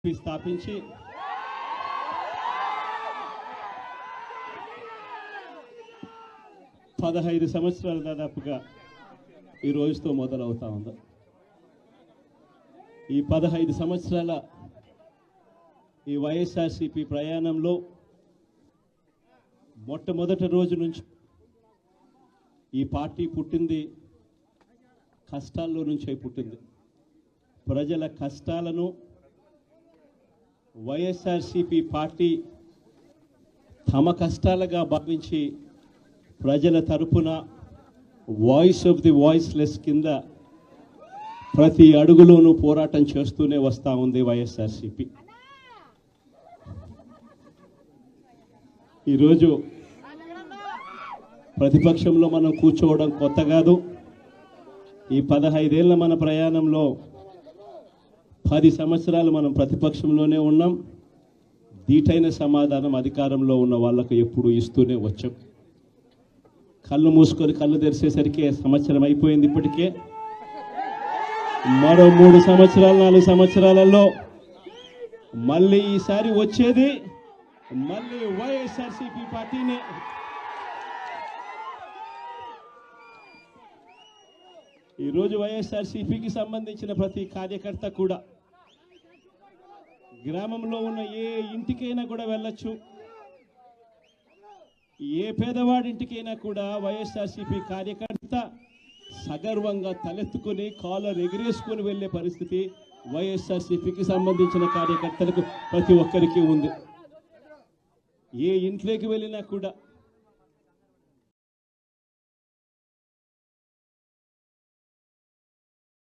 స్థాపించి పదహైదు సంవత్సరాలు దాదాపుగా ఈ రోజుతో మొదలవుతా ఉంది. ఈ 15 సంవత్సరాల ఈ వైఎస్ఆర్సీపీ ప్రయాణంలో మొట్టమొదటి రోజు నుంచి ఈ పార్టీ పుట్టింది కష్టాల్లో నుంచే పుట్టింది. ప్రజల కష్టాలను వైఎస్ఆర్సీపీ పార్టీ తమ కష్టాలుగా భావించి ప్రజల తరపున వాయిస్ ఆఫ్ ది వాయిస్లెస్ కింద ప్రతి అడుగులోనూ పోరాటం చేస్తూనే వస్తూ ఉంది వైఎస్ఆర్సీపీ. ఈరోజు ప్రతిపక్షంలో మనం కూర్చోవడం కొత్త కాదు. ఈ 15 ఏళ్ల మన ప్రయాణంలో 10 సంవత్సరాలు మనం ప్రతిపక్షంలోనే ఉన్నాం. దీటైన సమాధానం అధికారంలో ఉన్న వాళ్ళకు ఎప్పుడు ఇస్తూనే వచ్చాం. కళ్ళు మూసుకొని కళ్ళు తెరిచేసరికి సంవత్సరం అయిపోయింది. ఇప్పటికే మరో 3 సంవత్సరాలు 4 సంవత్సరాలలో మళ్ళీ ఈసారి వచ్చేది మళ్ళీ వైఎస్ఆర్సీపీ పార్టీనే. ఈరోజు వైఎస్ఆర్సీపీకి సంబంధించిన ప్రతి కార్యకర్త కూడా గ్రామంలో ఉన్న ఏ ఇంటికైనా కూడా వెళ్ళొచ్చు. ఏ పేదవాడింటికైనా కూడా వైఎస్ఆర్సీపీ కార్యకర్త సగర్వంగా తలెత్తుకుని కాలర్ ఎగిరేసుకొని వెళ్ళే పరిస్థితి వైఎస్ఆర్సీపీకి సంబంధించిన కార్యకర్తలకు ప్రతి ఒక్కరికి ఉంది. ఏ ఇంట్లోకి వెళ్ళినా కూడా